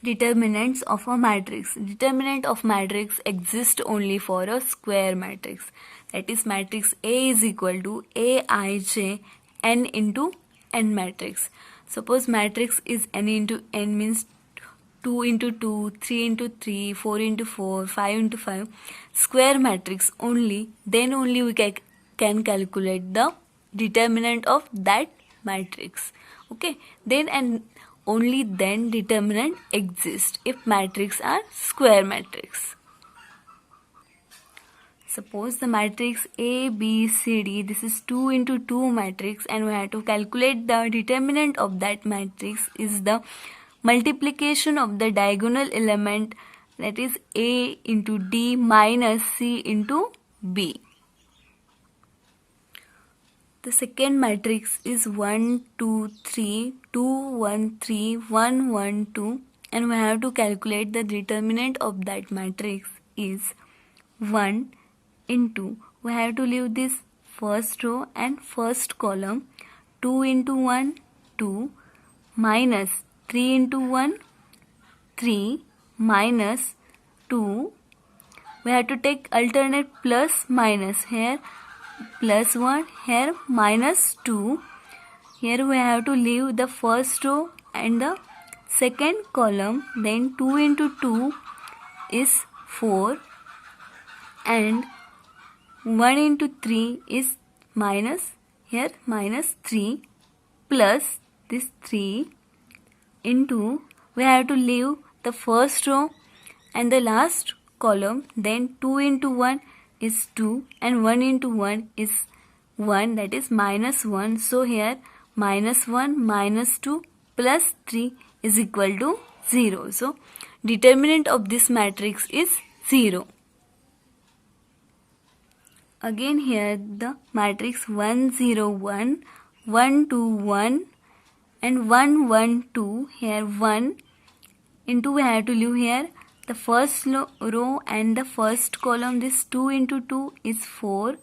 Determinants of a matrix. Determinant of matrix exists only for a square matrix. That is, matrix A is equal to Aij n into n matrix. Suppose matrix is n into n means 2 into 2, 3 into 3, 4 into 4, 5 into 5. Square matrix only, then only we can calculate the determinant of that matrix. Okay, then and only then determinant exists if matrix are square matrix. Suppose the matrix A, B, C, D, this is 2 into 2 matrix, and we have to calculate the determinant of that matrix is the multiplication of the diagonal element, that is A into D minus C into B. The second matrix is 1, 2, 3, 2, 1, 3, 1, 1, 2, and we have to calculate the determinant of that matrix is 1 into, we have to leave this first row and first column, 2 into 1, 2, minus 3 into 1, 3, minus 2. We have to take alternate plus minus, here plus 1, here minus 2. Here we have to leave the first row and the second column. Then 2 into 2 is 4 and 1 into 3 is minus, here minus 3 plus this 3 into, we have to leave the first row and the last column. Then 2 into 1 is 2 and 1 into 1 is 1, that is minus 1. So here minus 1 minus 2 plus 3 is equal to 0. So determinant of this matrix is 0. Again here the matrix 1, 0, 1, 1, 2, 1 and 1, 1, 2. Here 1 into, we have to leave here the first row and the first column. This 2 into 2 is 4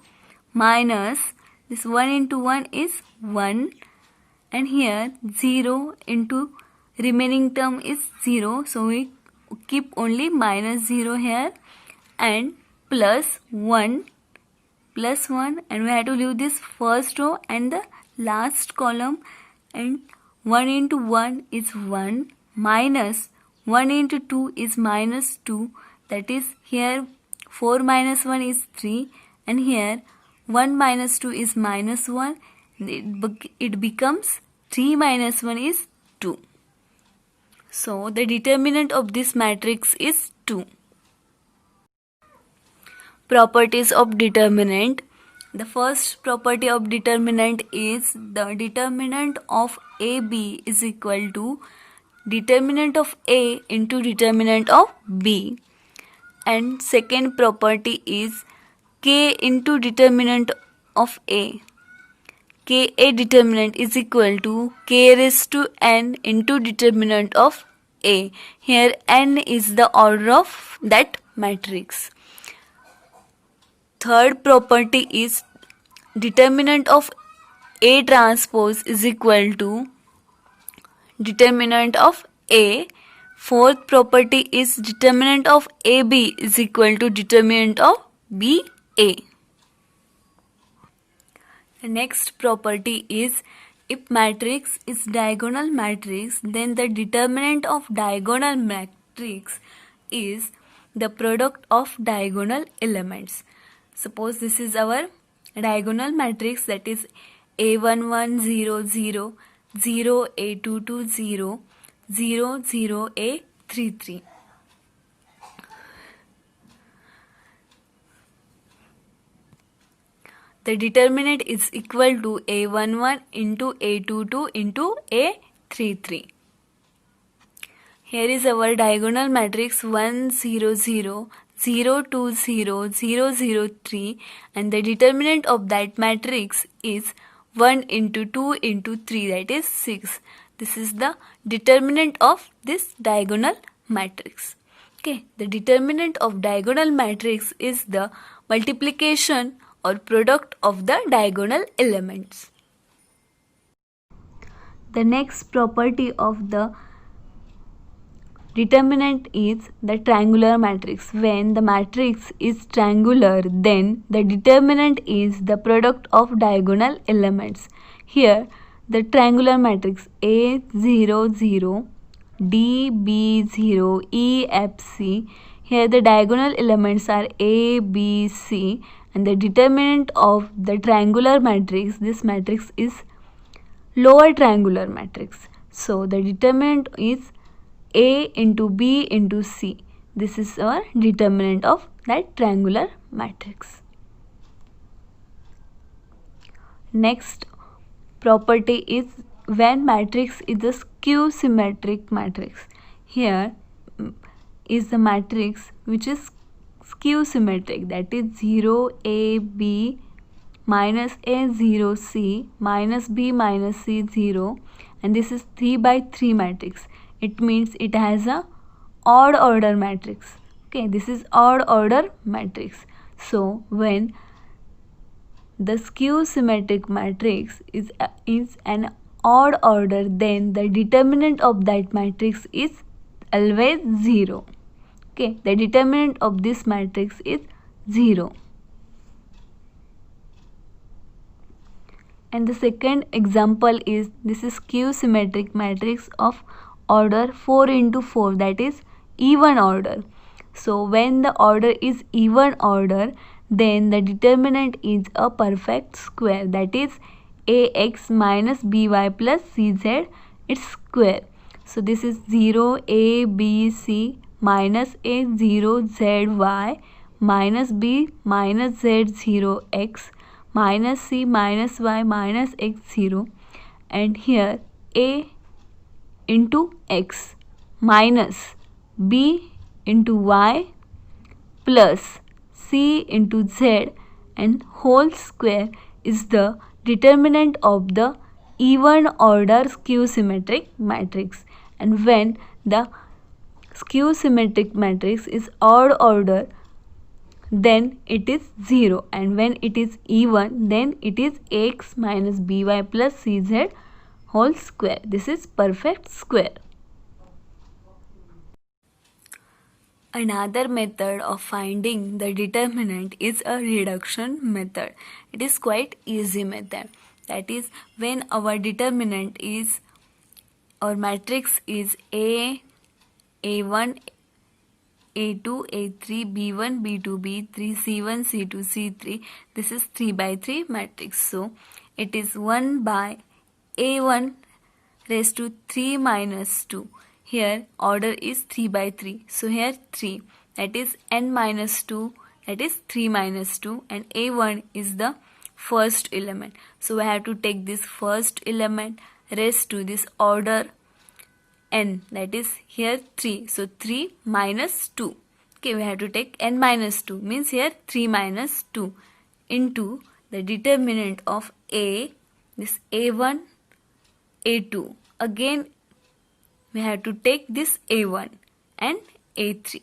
minus this 1 into 1 is 1, and here 0 into remaining term is 0, so we keep only minus 0 here, and plus 1 and we have to leave this first row and the last column, and 1 into 1 is 1 minus 1 into 2 is minus 2, that is here 4 minus 1 is 3, and here 1 minus 2 is minus 1, it becomes 3 minus 1 is 2. So the determinant of this matrix is 2. Properties of determinant. The first property of determinant is the determinant of AB is equal to determinant of A into determinant of B. And second property is K into determinant of A. Ka determinant is equal to K raised to n into determinant of A. Here n is the order of that matrix. Third property is determinant of A transpose is equal to determinant of A. Fourth property is determinant of AB is equal to determinant of BA. The next property is, if matrix is diagonal matrix, then the determinant of diagonal matrix is the product of diagonal elements. Suppose this is our diagonal matrix, that is A11 0 0 0 A22 0 0 0 A33. The determinant is equal to A11 into A22 into A33. Here is our diagonal matrix 1 0 0 0 2 0 0 0 3, and the determinant of that matrix is 1 into 2 into 3, that is 6. This is the determinant of this diagonal matrix. Okay, the determinant of diagonal matrix is the multiplication or product of the diagonal elements. The next property of the determinant is the triangular matrix. When the matrix is triangular, then the determinant is the product of diagonal elements. Here, the triangular matrix A0 0 DB0 EFC. Here the diagonal elements are A, B, C, and the determinant of the triangular matrix, this matrix is lower triangular matrix. So the determinant is A into B into C. This is our determinant of that triangular matrix. Next property is when matrix is a skew symmetric matrix. Here is the matrix which is skew symmetric, that is 0 A B minus A 0 C minus B minus C 0, and this is 3 by 3 matrix. It means it has a odd order matrix. Okay, this is odd order matrix. So when the skew symmetric matrix is an odd order, then the determinant of that matrix is always 0. Okay, the determinant of this matrix is 0. And the second example is, this is skew symmetric matrix of order 4 into 4, that is even order. So when the order is even order, then the determinant is a perfect square, that is ax minus by plus cz, its square. So this is 0 a b c minus a 0 z y minus b minus z 0 x minus c minus y minus x 0, and here a into x minus b into y plus c into z and whole square is the determinant of the even order skew symmetric matrix. And when the skew symmetric matrix is odd order, then it is 0, and when it is even, then it is x minus by plus cz whole square. This is perfect square. Another method of finding the determinant is a reduction method. It is quite easy method. That is, when our determinant is, our matrix is A, A1, A2, A3, B1, B2, B3, C1, C2, C3. This is 3 by 3 matrix. So it is 1 by A1 raised to 3 minus 2. Here order is 3 by 3. So here 3, that is n minus 2, that is 3 minus 2, and A1 is the first element. So we have to take this first element raised to this order n, that is here 3. So 3 minus 2. Okay, we have to take n minus 2, means here 3 minus 2 into the determinant of A, this A1, A2. Again we have to take this A1 and A3.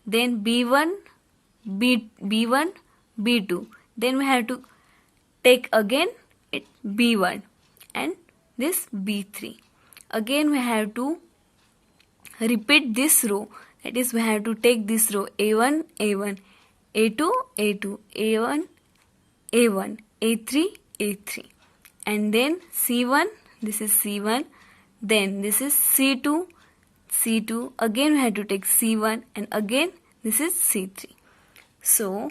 Then B1, B1, B2. Then we have to take again it B1 and this B3. Again we have to repeat this row. That is, we have to take this row A1, A1, A2, A2, A1, A1, A3, A3. And then C1, this is C1. Then this is C2, C2. Again we have to take C1 and again this is C3. So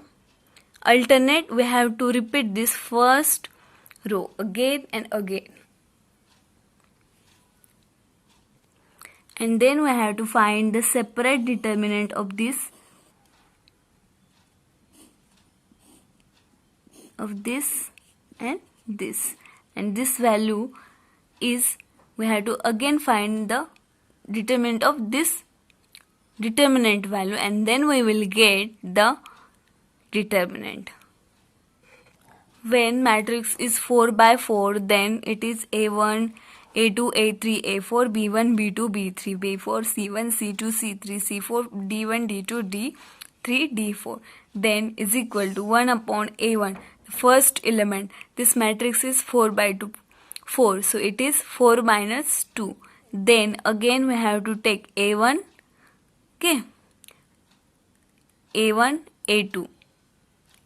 alternate, we have to repeat this first row again and again. And then we have to find the separate determinant of this and this. And this value is, we have to again find the determinant of this determinant value, and then we will get the determinant. When matrix is 4 by 4, then it is A1, A2, A3, A4, B1, B2, B3, B4, C1, C2, C3, C4, D1, D2, D3, D4. Then is equal to 1 upon A1, the first element. This matrix is 4 by 4, so it is 4 minus 2. Then again we have to take A1 Okay, A1, A2.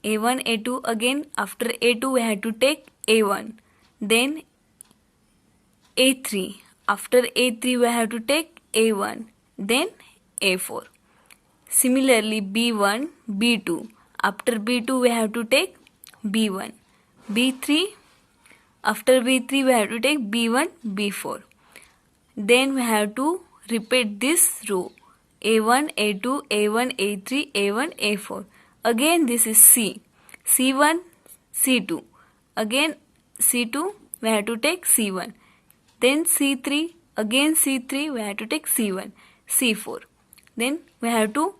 A1, A2, again after A2 we have to take A1. Then A3. After A3 we have to take A1. Then A4. Similarly B1, B2. After B2 we have to take B1. B3. After B3 we have to take B1, B4. Then we have to repeat this row. A1, A2, A1, A3, A1, A4. Again this is C. C1, C2. Again C2 we have to take C1. Then C3, again C3 we have to take C1, C4. Then we have to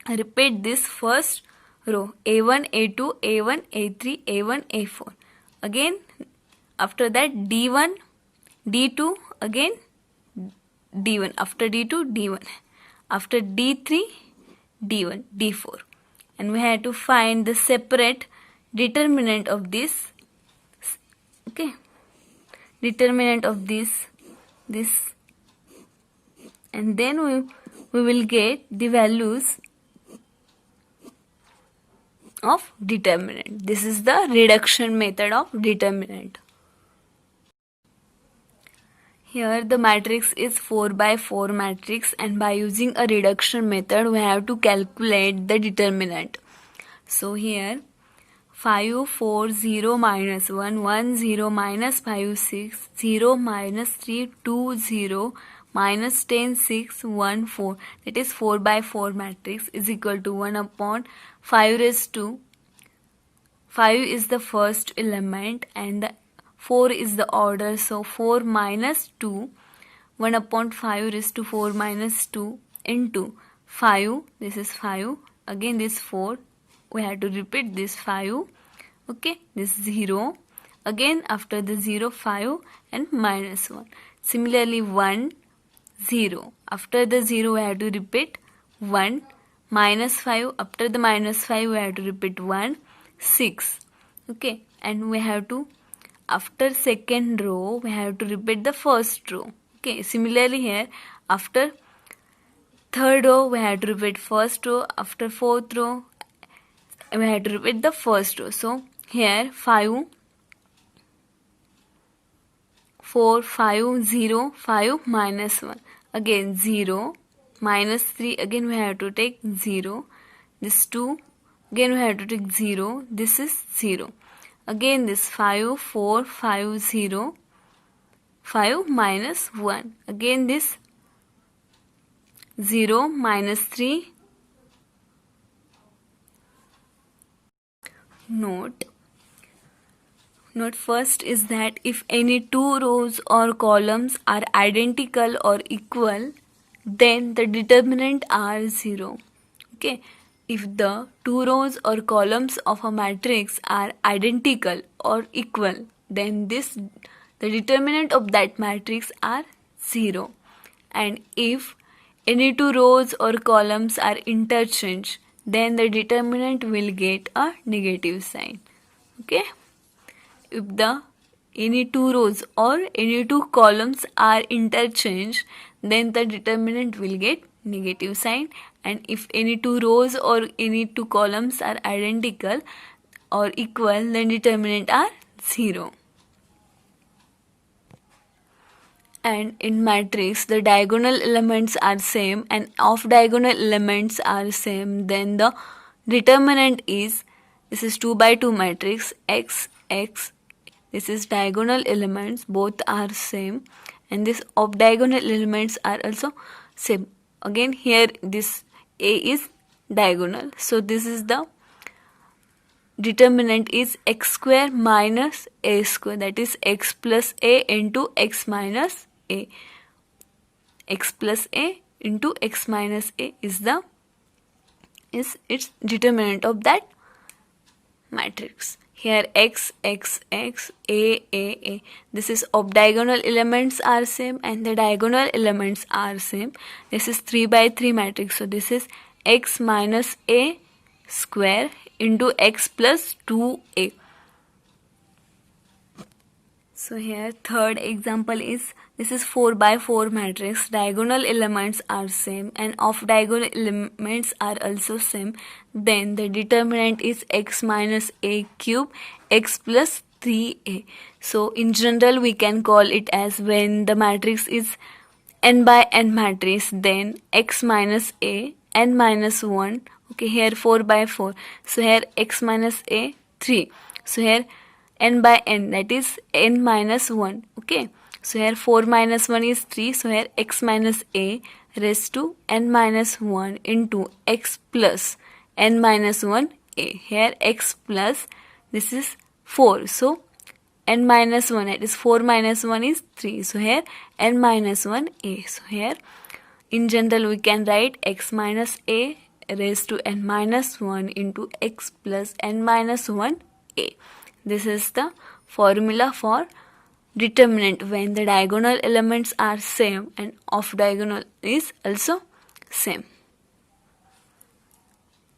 repeat this first row. A1, A2, A1, A3, A1, A4. Again after that D1, D2, again D1. After D2, D1. After D3, D1, D4. And we have to find the separate determinant of this. Okay. Determinant of this. And then we will get the values of determinant. This is the reduction method of determinant. Here the matrix is 4 by 4 matrix, and by using a reduction method we have to calculate the determinant. So here 5, 4, 0, minus 1, 1, 0, minus 5, 6, 0, minus 3, 2, 0, minus 10, 6, 1, 4. That is 4 by 4 matrix is equal to 1 upon 5 raised to 5 is the first element and the 4 is the order. So 4 minus 2, 1 upon 5 raised to 4 minus 2 into 5. This is 5. Again this 4. We have to repeat this 5. Okay, this 0. Again after the 0, 5 and minus 1. Similarly 1, 0. After the 0 we have to repeat 1. Minus 5. After the minus 5 we have to repeat 1. 6. Okay, and we have to, after second row we have to repeat the first row. Okay, similarly here after third row we have to repeat first row. After fourth row we have to repeat the first row. So here 5, 4, 5, 0, 5, minus 1. Again 0, minus 3, again we have to take 0. This 2, again we have to take 0. This is 0. Again this 5, 4, 5, 0, 5, minus 1. Again this 0, minus 3. Note first is that if any two rows or columns are identical or equal, then the determinant are 0. Okay, if the two rows or columns of a matrix are identical or equal, then the determinant of that matrix are 0. And if any two rows or columns are interchanged, then the determinant will get a negative sign. Okay, if any two rows or any two columns are interchanged, then the determinant will get negative sign. And if any two rows or any two columns are identical or equal, then determinant are 0. And in matrix the diagonal elements are same and off diagonal elements are same, then the determinant is, this is 2 by 2 matrix, x, x. This is diagonal elements, both are same, and this off diagonal elements are also same. Again here this a is diagonal, so this is the determinant is x square minus a square, that is x plus a into x minus a. X plus a into x minus a is its determinant of that matrix. Here x, x, x, a. This is off diagonal elements are same and the diagonal elements are same. This is 3 by 3 matrix, so this is x minus a square into x plus 2a. So here third example is, this is 4 by 4 matrix. Diagonal elements are same and off diagonal elements are also same. Then the determinant is x minus a cube x plus 3a. So in general we can call it as, when the matrix is n by n matrix, then x minus a n minus 1. Okay, here 4 by 4. So here x minus a 3. So here n by n, that is n minus 1. Okay, so here 4 minus 1 is 3. So here x minus a raised to n minus 1 into x plus n minus 1 a. Here x plus, this is 4. So n minus 1, that is 4 minus 1 is 3. So here n minus 1 a. So here in general we can write x minus a raised to n minus 1 into x plus n minus 1 a. This is the formula for determinant when the diagonal elements are same and off diagonal is also same.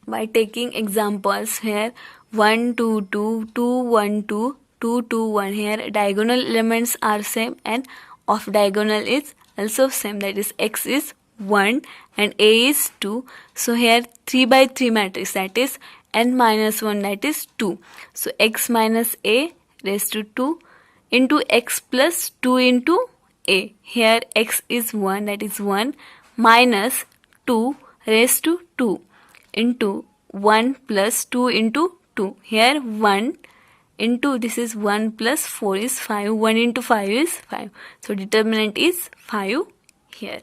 By taking examples, here 1 2 2 2 1 2 2 2 1, here diagonal elements are same and off diagonal is also same, that is x is 1 and a is 2. So here 3 by 3 matrix, that is n minus 1, that is 2. So x minus a raised to 2 into x plus 2 into a. Here x is 1, that is 1 minus 2 raised to 2 into 1 plus 2 into 2. Here 1 into, this is 1 plus 4 is 5. 1 into 5 is 5. So determinant is 5 here.